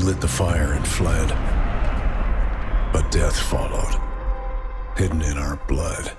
lit the fire and fled. But death followed, hidden in our blood.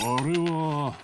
あれは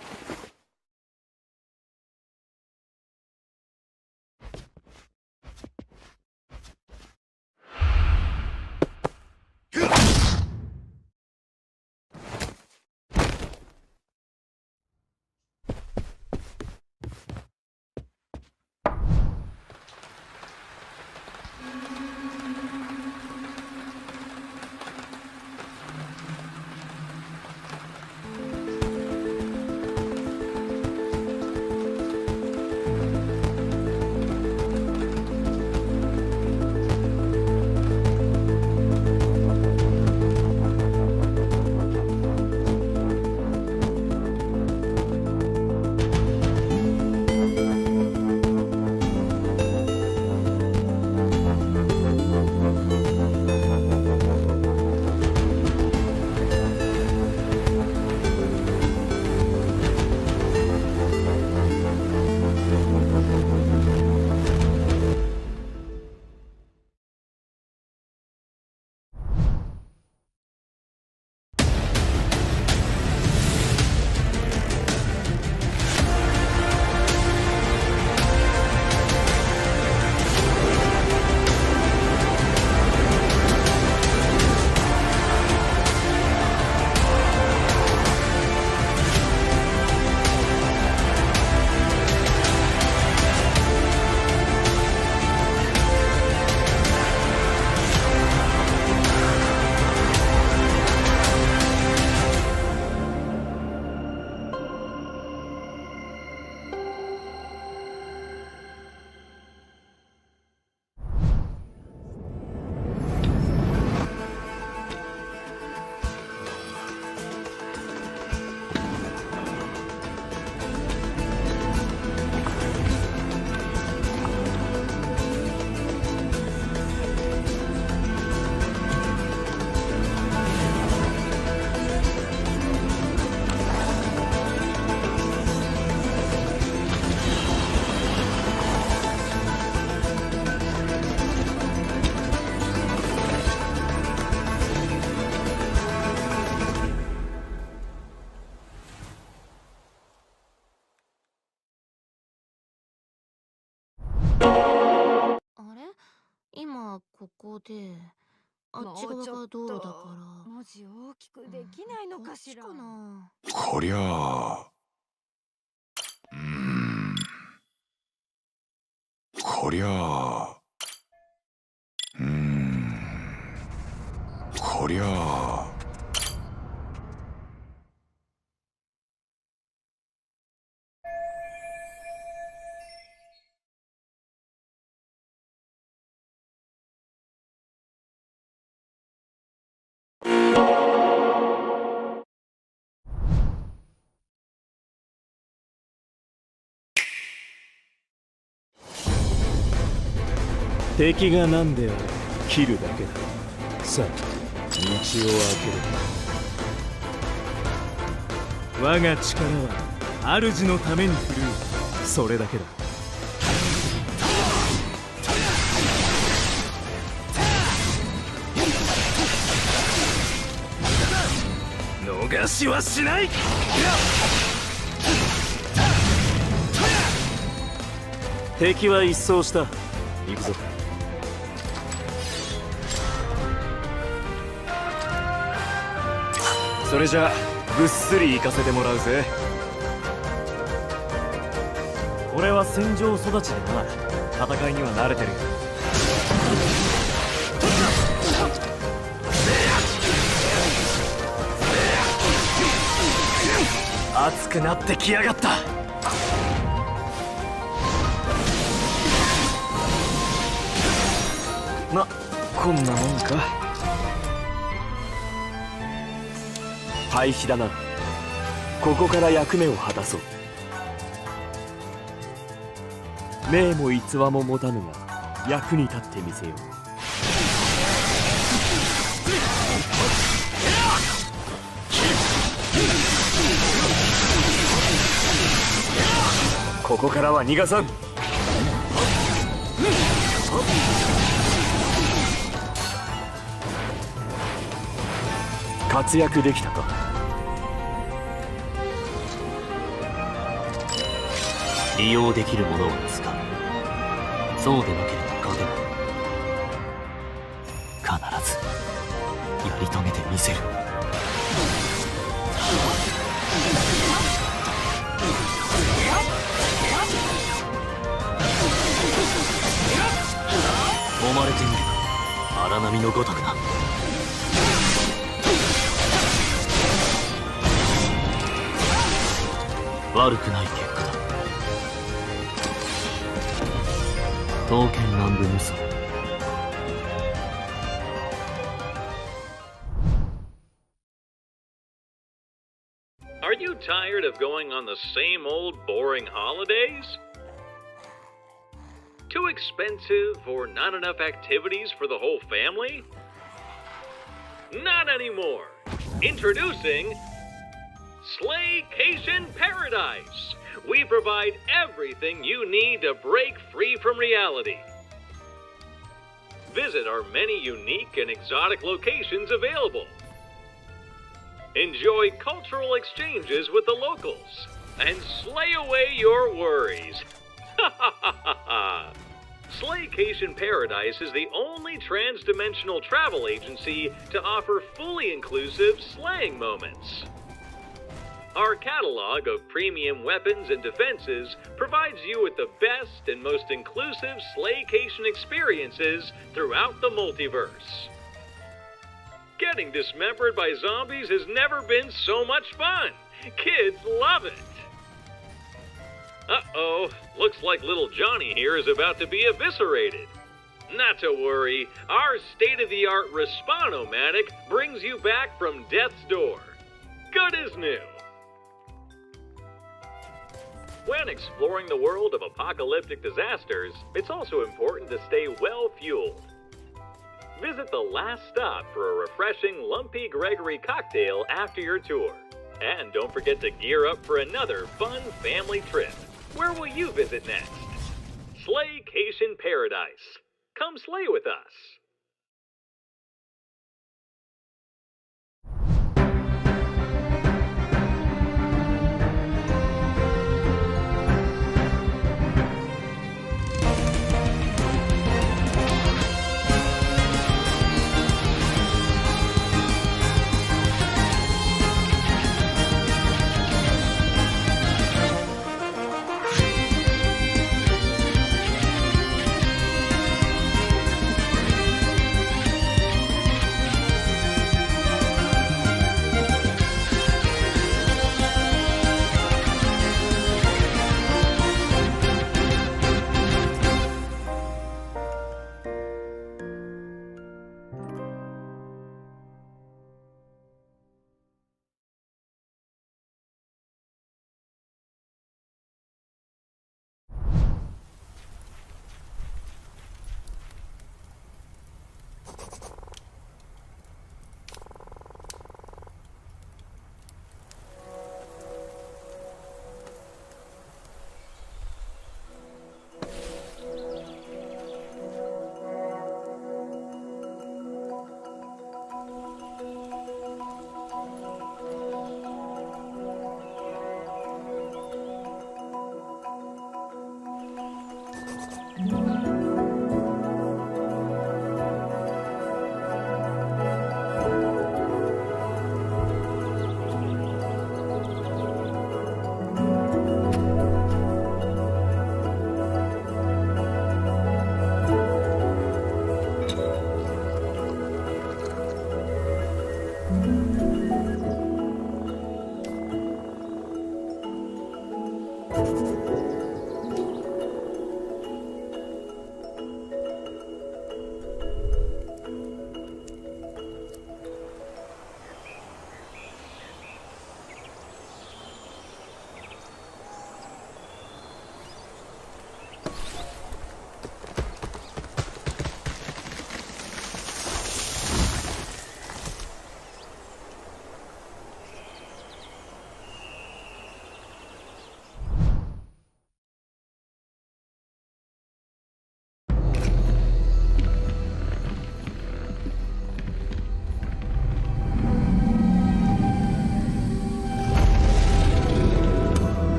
今ここであっち側が道路だから文字大きくできないのかしら。こっちかな。こりゃあこりゃあこりゃあ敵が何であれ切るだけだ。さあ道を開ける。我が力は主のために振るう、それだけだ。逃しはしない。敵は一掃した。行くぞ。それじゃぐっすり行かせてもらうぜ。俺は戦場育ちでな、戦いには慣れてる。熱くなってきやがった。ま、こんなもんか。廃止だな。ここから役目を果たそう。名も逸話も持たぬが役に立ってみせよう。ここからは逃がさん。活躍できたか。利用できるものは使う。そうでなければ勝てない。必ずやり遂げてみせる。揉まれてみる。荒波のごとくな。悪くない結果だ。刀剣乱舞無双。Are you tired of going on the same old boring holidays? Too expensive or not enough activities for the whole family? Not anymore. Introducing Slaycation Paradise. We provide everything you need to break free from reality. Visit our many unique and exotic locations available. Enjoy cultural exchanges with the locals and slay away your worries. Ha ha ha ha ha! Slaycation Paradise is the only trans-dimensional travel agency to offer fully inclusive slaying moments. Our catalog of premium weapons and defenses provides you with the best and most inclusive Slaycation experiences throughout the multiverse. Getting dismembered by zombies has never been so much fun. Kids love it. Uh-oh, looks like little Johnny here is about to be eviscerated. Not to worry, our state-of-the-art Responomatic brings you back from death's door. Good as new. When exploring the world of apocalyptic disasters, it's also important to stay well-fueled. Visit the last stop for a refreshing Lumpy Gregory cocktail after your tour. And don't forget to gear up for another fun family trip. Where will you visit next? Slaycation Paradise. Come slay with us.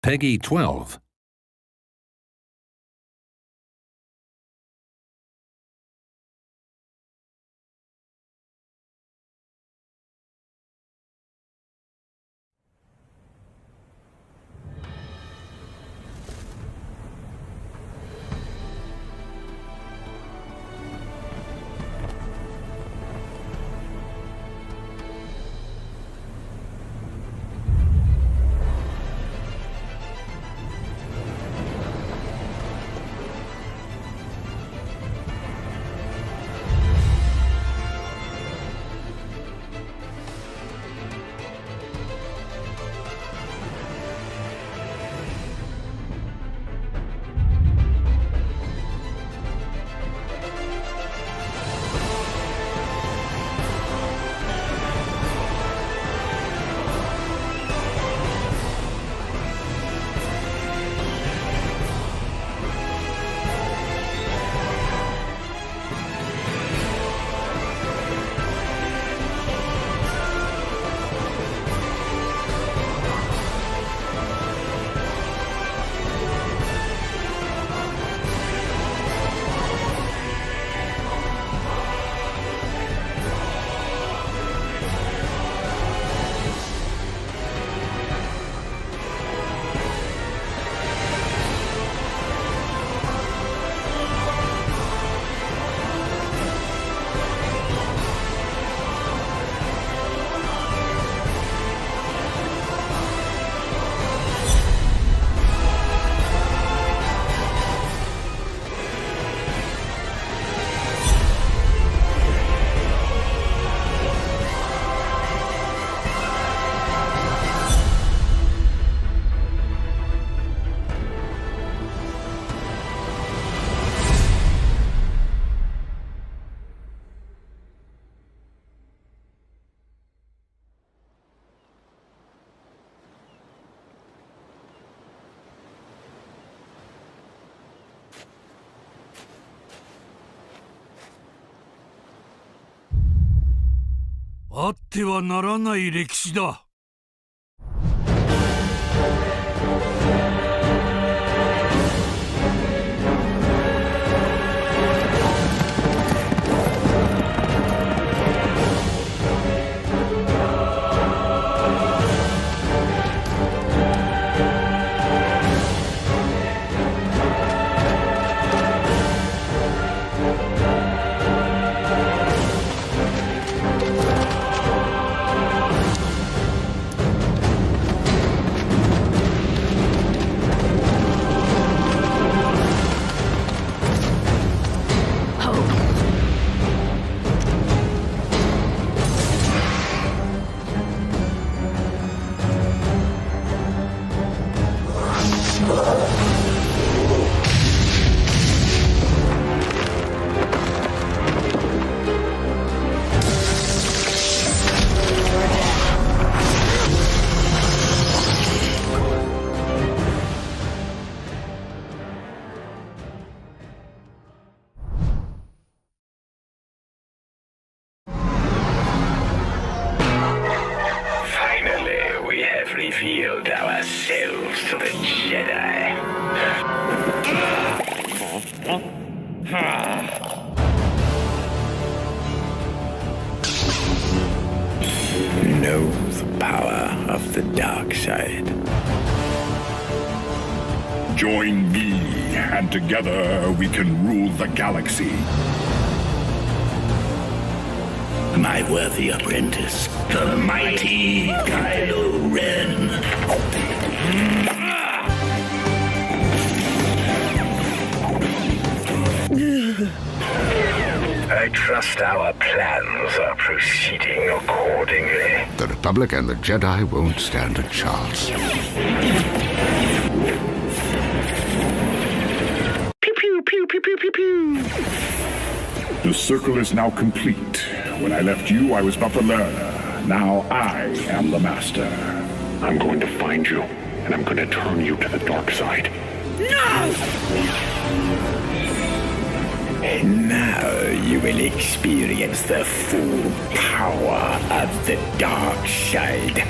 Peggy 12.あってはならない歴史だ。know the power of the dark side. Join me, and together we can rule the galaxy. My worthy apprentice, the mighty Kylo Ren. I trust our plans are proceeding accordingly. The Republic and the Jedi won't stand a chance. Pew pew pew pew pew pew pew. The circle is now complete. When I left you, I was but the learner. Now I am the master. I'm going to find you, and I'm going to turn you to the dark side. No! Now you will experience the full power of the dark side.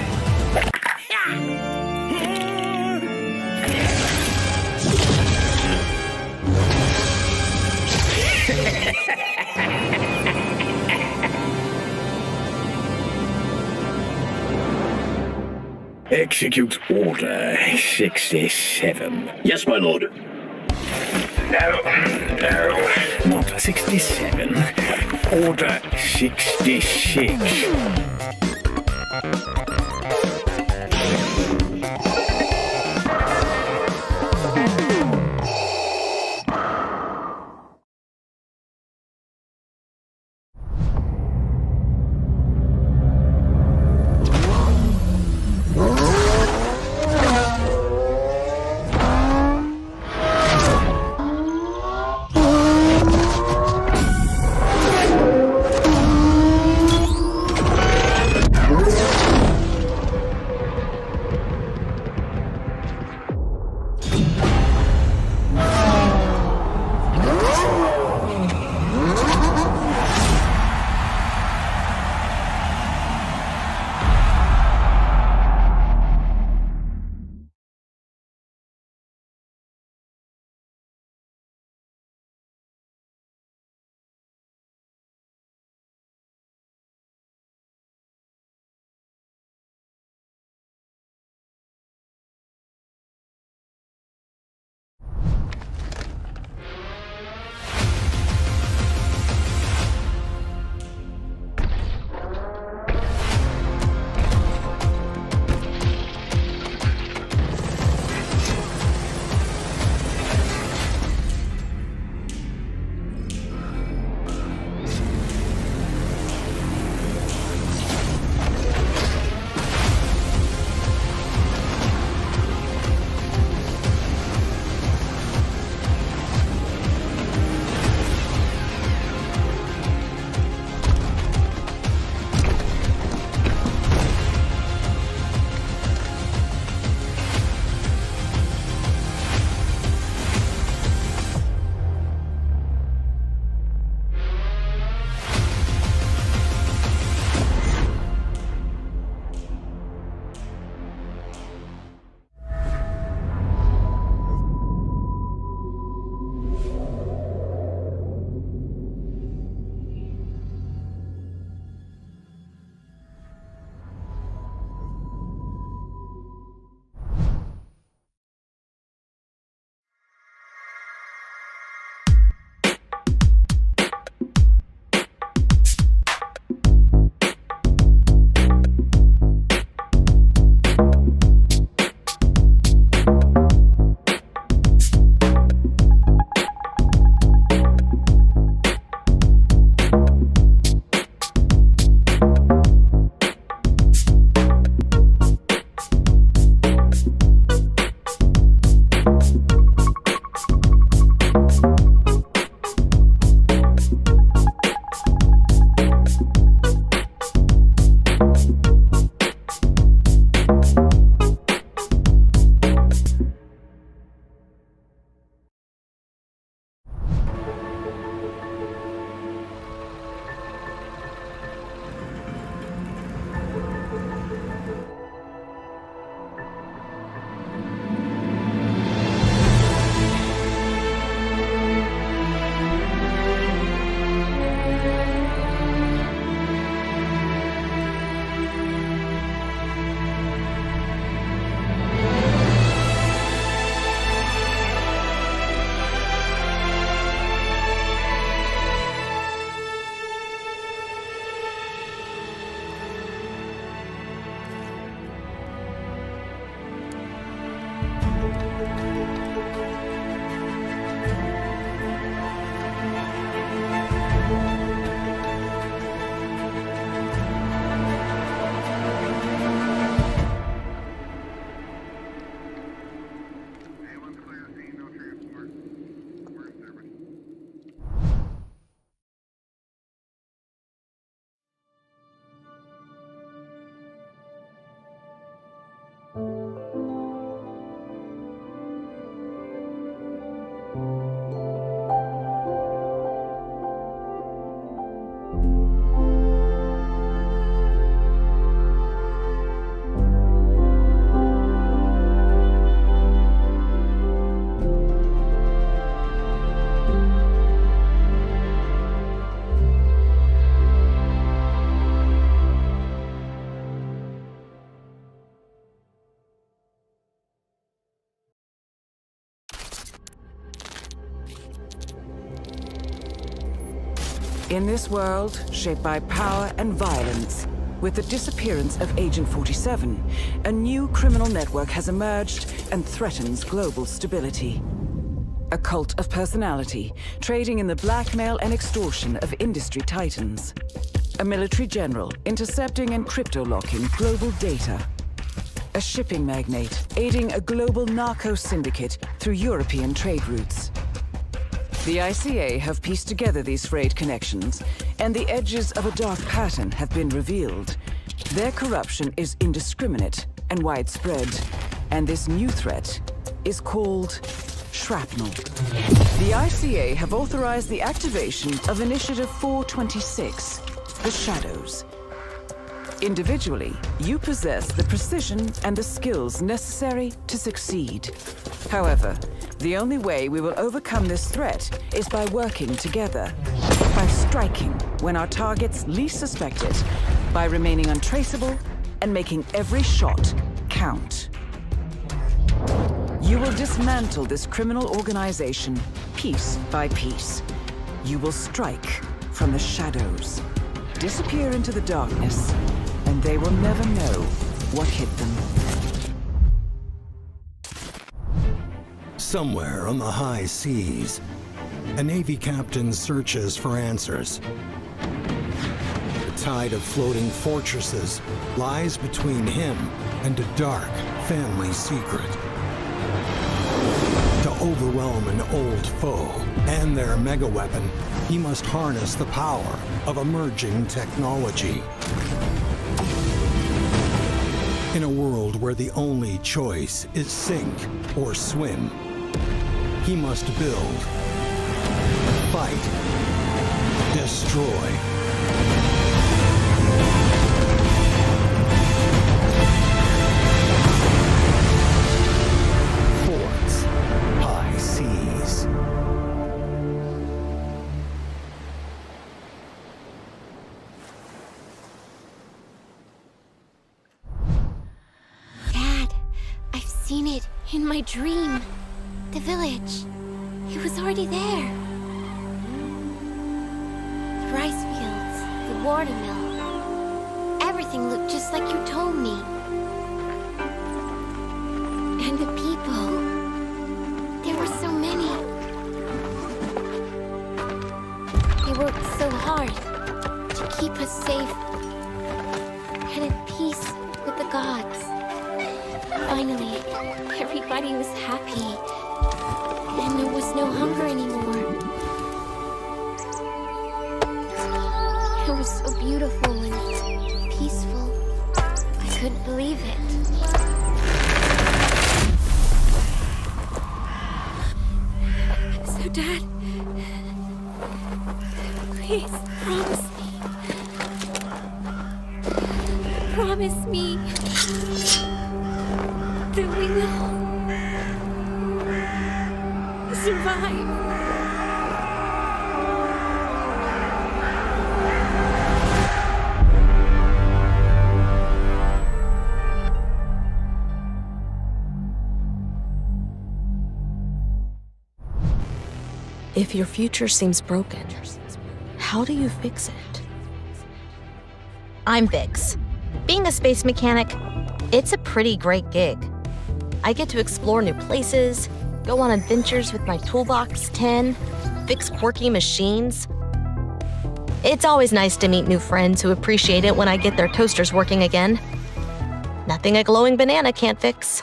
Execute Order 67. Yes, my lord. No, not 67. Order 66. In this world, shaped by power and violence, with the disappearance of Agent 47, a new criminal network has emerged and threatens global stability. A cult of personality, trading in the blackmail and extortion of industry titans. A military general, intercepting and crypto-locking global data. A shipping magnate, aiding a global narco syndicate through European trade routes. The ICA have pieced together these frayed connections, and the edges of a dark pattern have been revealed. Their corruption is indiscriminate and widespread, and this new threat is called shrapnel. The ICA have authorized the activation of Initiative 426, the Shadows. Individually, you possess the precision and the skills necessary to succeed. However, the only way we will overcome this threat is by working together. By striking when our targets least suspect it. By remaining untraceable and making every shot count. You will dismantle this criminal organization, piece by piece. You will strike from the shadows. Disappear into the darkness, and they will never know what hit them. Somewhere on the high seas, a Navy captain searches for answers. The tide of floating fortresses lies between him and a dark family secret. To overwhelm an old foe and their mega-weapon, he must harness the power of emerging technology. In a world where the only choice is sink or swim, he must build, fight, destroy. Forts, high seas. Dad, I've seen it in my dream. The village. It was already there. The rice fields, the watermill. Everything looked just like you told me. And the people. There were so many. They worked so hard to keep us safe and at peace with the gods. Finally, everybody was happy. And there was no hunger anymore. It was so beautiful and peaceful. I couldn't believe it. So, Dad, please promise me that we will survive. If your future seems broken, how do you fix it? I'm Vix. Being a space mechanic, it's a pretty great gig. I get to explore new places, go on adventures with my Toolbox 10, fix quirky machines. It's always nice to meet new friends who appreciate it when I get their toasters working again. Nothing a glowing banana can't fix.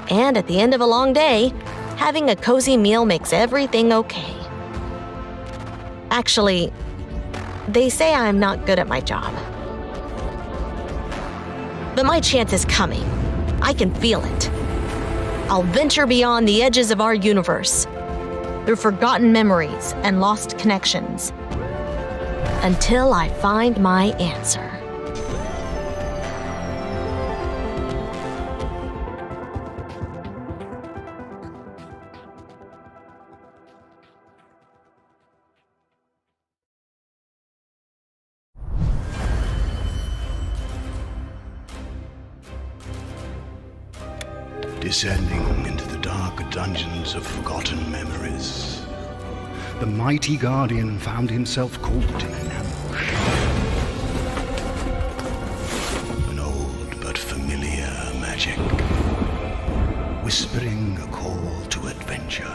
And at the end of a long day, having a cozy meal makes everything okay. Actually, they say I'm not good at my job. But my chance is coming, I can feel it. I'll venture beyond the edges of our universe, through forgotten memories and lost connections, until I find my answer. Descending into the dark dungeons of forgotten memories, the mighty Guardian found himself caught in an ambush. An old but familiar magic, whispering a call to adventure.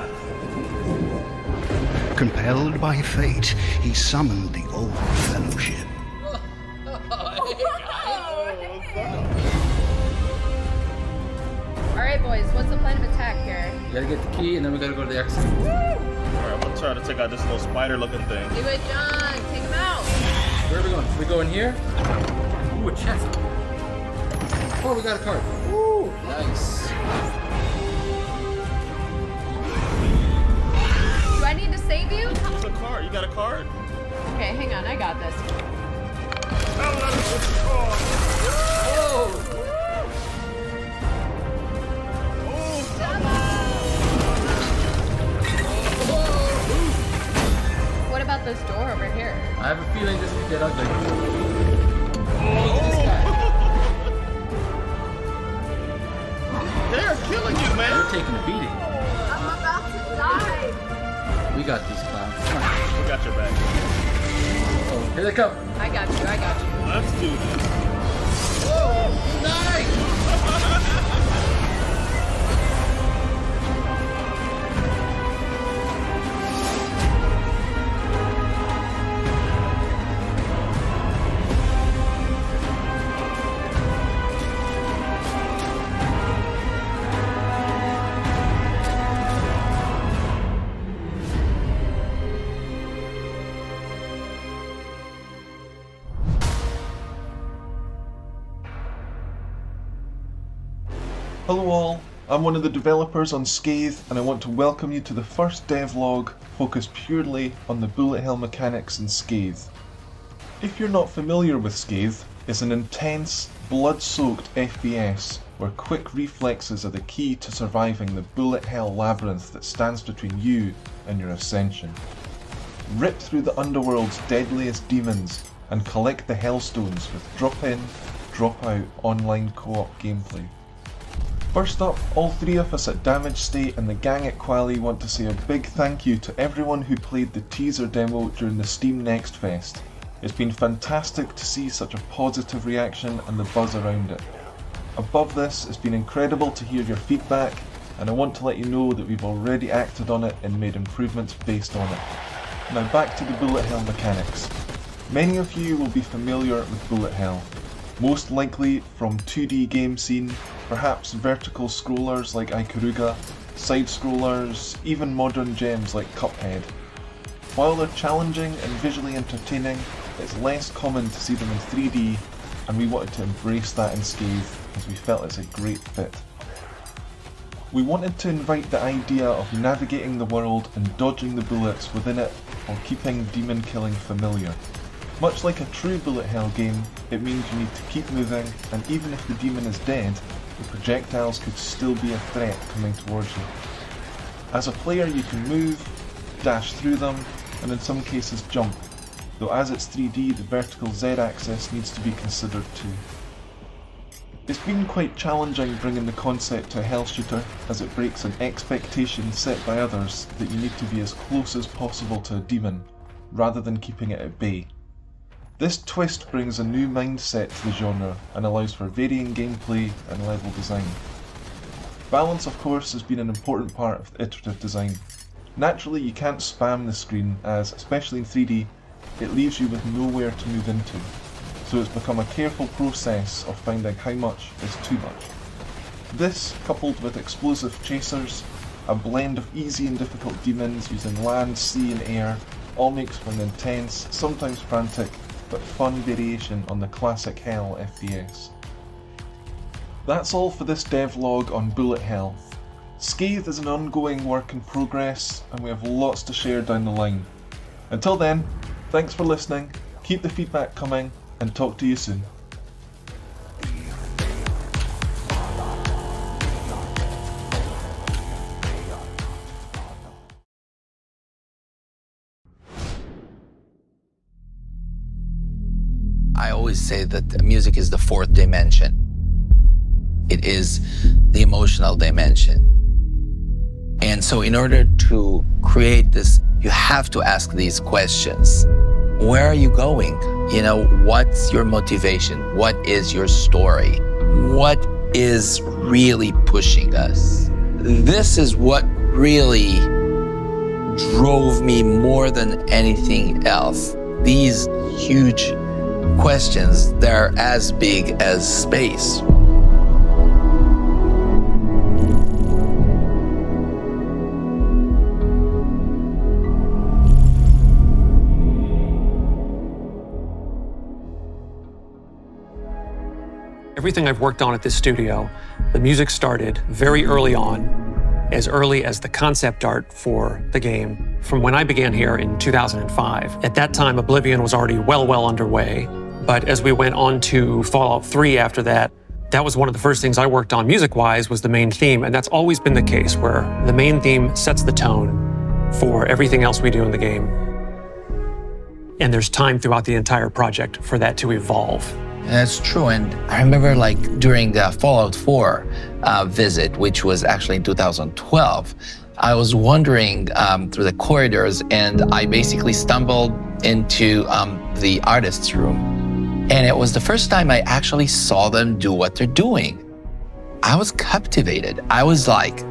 Compelled by fate, he summoned the old fellowship. Alright boys, what's the plan of attack here? You gotta get the key and then we gotta go to the exit. Alright, I'm gonna try to take out this little spider looking thing. Do it, John! Take him out! Where are we going? We go in here? Ooh, a chest. Oh, we got a card. Ooh, nice. Do I need to save you? Use a card. You got a card? Okay, hang on, I got this. Whoa! What about this door over here? I have a feeling this could get ugly. Look at this guy. They're killing you, man! They're taking a beating. I'm about to die! We got these clowns. Come on. We got your back. Oh, here they come. I got you, I got you. Let's do this. Whoa! Nice! Hello all, I'm one of the developers on Scathe and I want to welcome you to the first devlog focused purely on the bullet hell mechanics in Scathe. If you're not familiar with Scathe, it's an intense, blood-soaked FPS where quick reflexes are the key to surviving the bullet hell labyrinth that stands between you and your ascension. Rip through the underworld's deadliest demons and collect the hellstones with drop-in, drop-out online co-op gameplay. First up, all three of us at Damage State and the gang at Quali want to say a big thank you to everyone who played the teaser demo during the Steam Next Fest. It's been fantastic to see such a positive reaction and the buzz around it. Above this, it's been incredible to hear your feedback, and I want to let you know that we've already acted on it and made improvements based on it. Now back to the bullet hell mechanics. Many of you will be familiar with bullet hell, most likely from 2D game scene, perhaps vertical scrollers like Ikaruga, side scrollers, even modern gems like Cuphead. While they're challenging and visually entertaining, it's less common to see them in 3D, and we wanted to embrace that in Scathe as we felt it's a great fit. We wanted to invite the idea of navigating the world and dodging the bullets within it while keeping demon killing familiar. Much like a true bullet hell game, it means you need to keep moving, and even if the demon is dead, the projectiles could still be a threat coming towards you. As a player you can move, dash through them, and in some cases jump, though as it's 3D the vertical Z-axis needs to be considered too. It's been quite challenging bringing the concept to a hell shooter, as it breaks an expectation set by others that you need to be as close as possible to a demon, rather than keeping it at bay. This twist brings a new mindset to the genre and allows for varying gameplay and level design. Balance, of course, has been an important part of iterative design. Naturally, you can't spam the screen as, especially in 3D, it leaves you with nowhere to move into, so it's become a careful process of finding how much is too much. This, coupled with explosive chasers, a blend of easy and difficult demons using land, sea and air, all makes for an intense, sometimes frantic, but fun variation on the classic Hell FPS. That's all for this devlog on Bullet Hell. Scathe is an ongoing work in progress, and we have lots to share down the line. Until then, thanks for listening, keep the feedback coming, and talk to you soon. I always say that music is the fourth dimension. It is the emotional dimension. And so in order to create this, you have to ask these questions. Where are you going? You know, what's your motivation? What is your story? What is really pushing us? This is what really drove me more than anything else. These huge questions, they're as big as space. Everything I've worked on at this studio, the music started very early on, as early as the concept art for the game, from when I began here in 2005. At that time, Oblivion was already well underway, but as we went on to Fallout 3 after that, that was one of the first things I worked on music-wise was the main theme, and that's always been the case, where the main theme sets the tone for everything else we do in the game. And there's time throughout the entire project for that to evolve. That's true, and I remember like during the Fallout 4 visit, which was actually in 2012, I was wandering through the corridors and I basically stumbled into the artist's room. And it was the first time I actually saw them do what they're doing. I was captivated. I was like,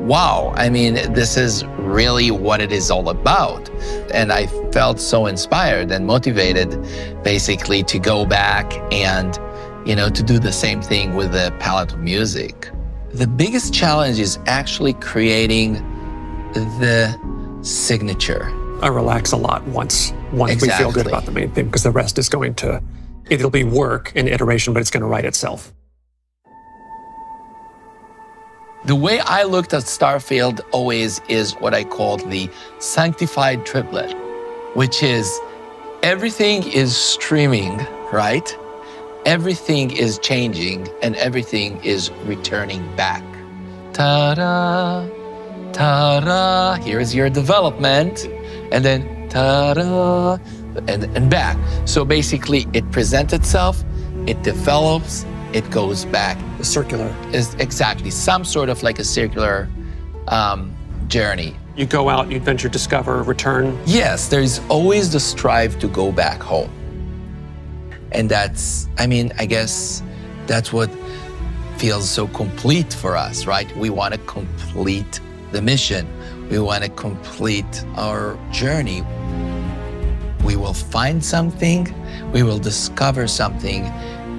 wow, I mean, this is really what it is all about. And I felt so inspired and motivated basically to go back and, you know, to do the same thing with the palette of music. The biggest challenge is actually creating the signature. I relax a lot once Exactly. we feel good about the main theme, because the rest is going to, it'll be work and iteration, but it's going to write itself. The way I looked at Starfield always is what I call the sanctified triplet, which is everything is streaming, right? Everything is changing and everything is returning back. Ta-da, ta-da, here's your development. And then ta-da, and back. So basically it presents itself, it develops, it goes back. The circular. Is exactly, some sort of like a circular journey. You go out, you adventure, discover, return. Yes, there's always the strive to go back home. And that's, I mean, I guess that's what feels so complete for us, right? We want to complete the mission. We want to complete our journey. We will find something, we will discover something,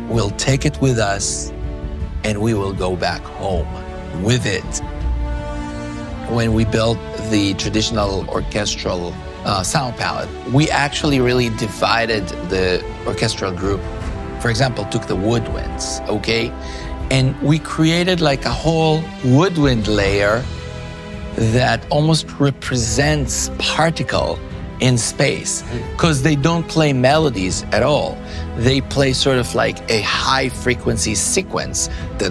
we'll take it with us, and we will go back home with it. When we built the traditional orchestral sound palette, we actually really divided the orchestral group. For example, took the woodwinds, okay? And we created like a whole woodwind layer that almost represents particle in space, because they don't play melodies at all. They play sort of like a high frequency sequence, you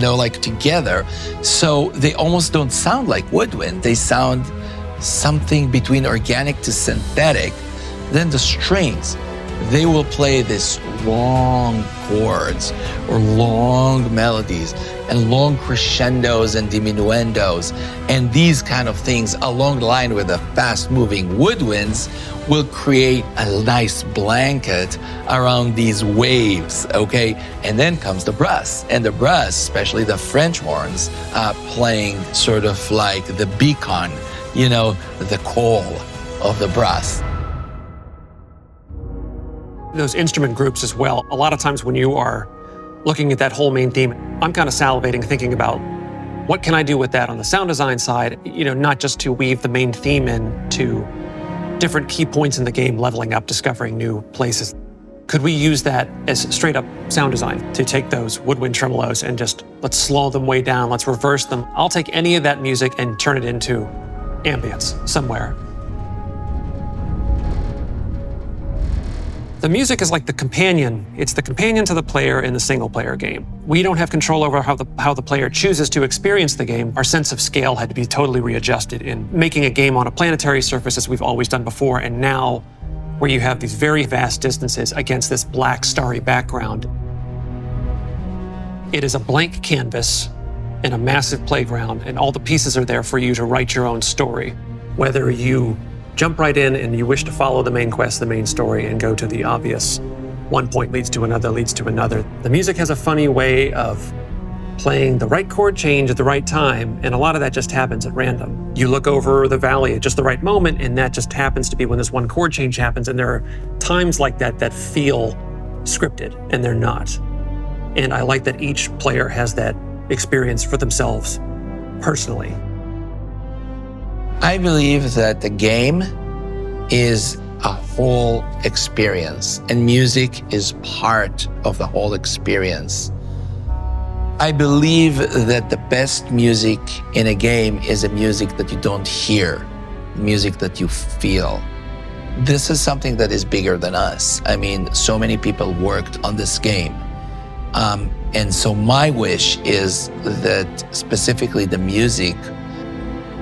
know, like together. So they almost don't sound like woodwind. They sound something between organic to synthetic. Then the strings, they will play this long chords or long melodies and long crescendos and diminuendos. And these kind of things along the line with the fast-moving woodwinds will create a nice blanket around these waves, okay? And then comes the brass. And the brass, especially the French horns, playing sort of like the beacon, you know, the call of the brass. Those instrument groups as well, a lot of times when you are looking at that whole main theme, I'm kind of salivating thinking about what can I do with that on the sound design side, you know, not just to weave the main theme into different key points in the game, leveling up, discovering new places. Could we use that as straight up sound design to take those woodwind tremolos and just let's slow them way down, let's reverse them. I'll take any of that music and turn it into ambience somewhere. The music is like the companion. It's the companion to the player in the single-player game. We don't have control over how the player chooses to experience the game. Our sense of scale had to be totally readjusted in making a game on a planetary surface as we've always done before, and now where you have these very vast distances against this black, starry background. It is a blank canvas and a massive playground, and all the pieces are there for you to write your own story. Whether you jump right in and you wish to follow the main quest, the main story, and go to the obvious one point leads to another, leads to another. The music has a funny way of playing the right chord change at the right time, and a lot of that just happens at random. You look over the valley at just the right moment, and that just happens to be when this one chord change happens, and there are times like that that feel scripted, and they're not. And I like that each player has that experience for themselves personally. I believe that the game is a whole experience, and music is part of the whole experience. I believe that the best music in a game is a music that you don't hear, music that you feel. This is something that is bigger than us. I mean, so many people worked on this game. And so my wish is that specifically the music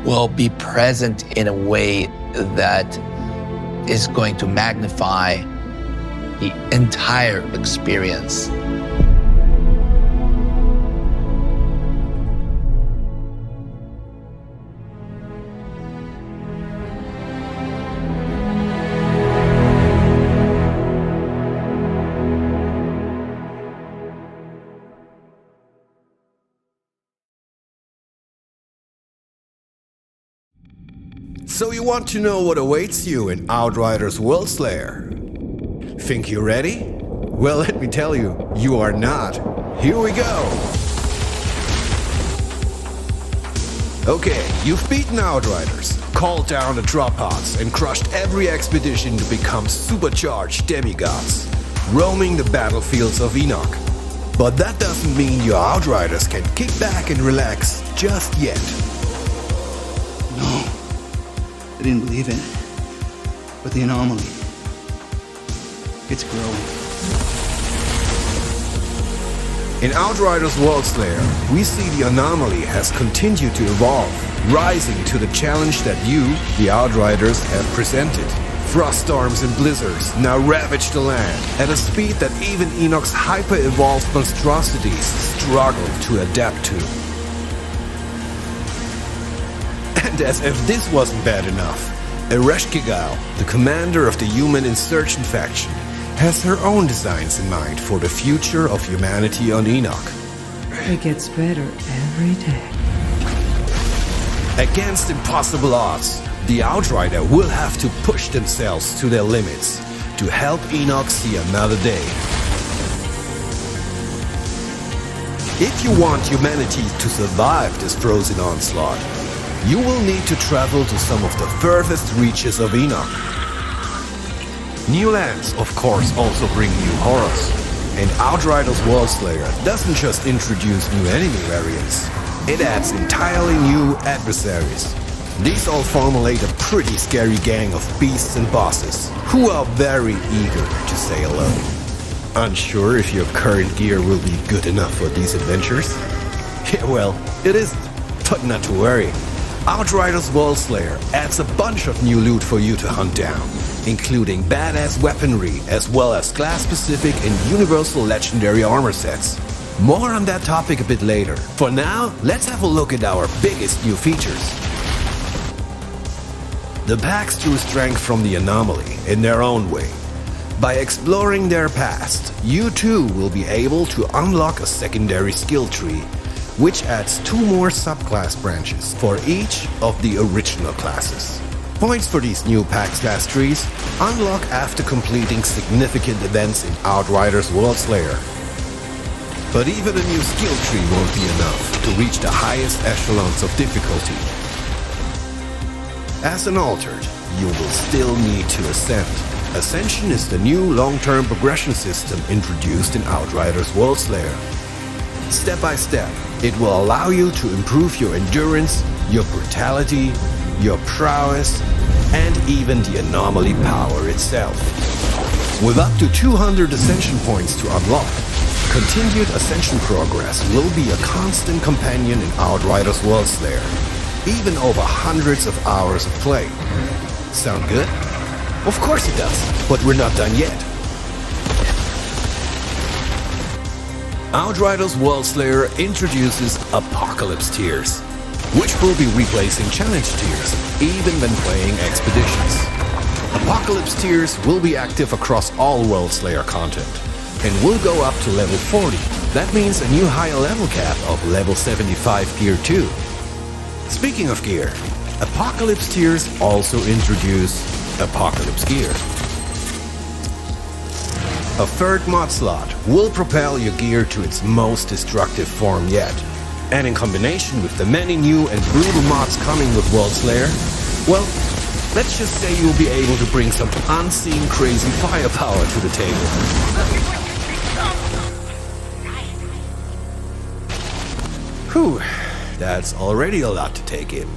will be present in a way that is going to magnify the entire experience. So you want to know what awaits you in Outriders World Slayer? Think you're ready? Well, let me tell you, you are not. Here we go! Okay, you've beaten Outriders, called down the drop pods, and crushed every expedition to become supercharged demigods, roaming the battlefields of Enoch. But that doesn't mean your Outriders can kick back and relax just yet. No. I didn't believe it. But the anomaly, it's growing. In Outriders World Slayer, we see the anomaly has continued to evolve, rising to the challenge that you, the Outriders, have presented. Frost storms and blizzards now ravage the land at a speed that even Enoch's hyper-evolved monstrosities struggle to adapt to. And as if this wasn't bad enough, Ereshkigal, the commander of the human insurgent faction, has her own designs in mind for the future of humanity on Enoch. It gets better every day. Against impossible odds, the Outrider will have to push themselves to their limits to help Enoch see another day. If you want humanity to survive this frozen onslaught, you will need to travel to some of the furthest reaches of Enoch. New lands, of course, also bring new horrors. And Outriders World Slayer doesn't just introduce new enemy variants, it adds entirely new adversaries. These all formulate a pretty scary gang of beasts and bosses, who are very eager to say hello. Unsure if your current gear will be good enough for these adventures? Yeah, well, it isn't, but not to worry. Outriders World Slayer adds a bunch of new loot for you to hunt down, including badass weaponry as well as class-specific and universal legendary armor sets. More on that topic a bit later. For now, let's have a look at our biggest new features. The packs drew strength from the anomaly in their own way. By exploring their past, you too will be able to unlock a secondary skill tree, which adds 2 more subclass branches for each of the original classes. Points for these new pack/class trees unlock after completing significant events in Outriders World Slayer. But even a new skill tree won't be enough to reach the highest echelons of difficulty. As an altered, you will still need to ascend. Ascension is the new long-term progression system introduced in Outriders Worldslayer. Step by step, it will allow you to improve your endurance, your brutality, your prowess, and even the anomaly power itself. With up to 200 Ascension points to unlock, continued Ascension progress will be a constant companion in Outriders Worldslayer, even over hundreds of hours of play. Sound good? Of course it does, but we're not done yet. Outriders Worldslayer introduces Apocalypse tiers, which will be replacing challenge tiers, even when playing expeditions. Apocalypse tiers will be active across all Worldslayer content, and will go up to level 40. That means a new higher level cap of level 75 gear too. Speaking of gear, Apocalypse tiers also introduce Apocalypse gear. A third mod slot will propel your gear to its most destructive form yet. And in combination with the many new and brutal mods coming with Worldslayer, well, let's just say you'll be able to bring some unseen crazy firepower to the table. Whew, that's already a lot to take in.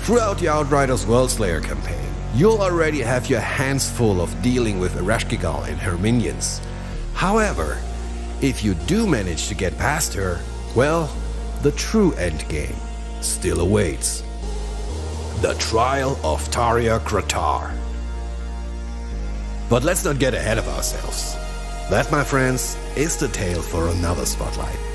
Throughout the Outriders Worldslayer campaign, you'll already have your hands full of dealing with Ereshkigal and her minions. However, if you do manage to get past her, well, the true endgame still awaits. The Trial of Taria Kratar. But let's not get ahead of ourselves. That, my friends, is the tale for another spotlight.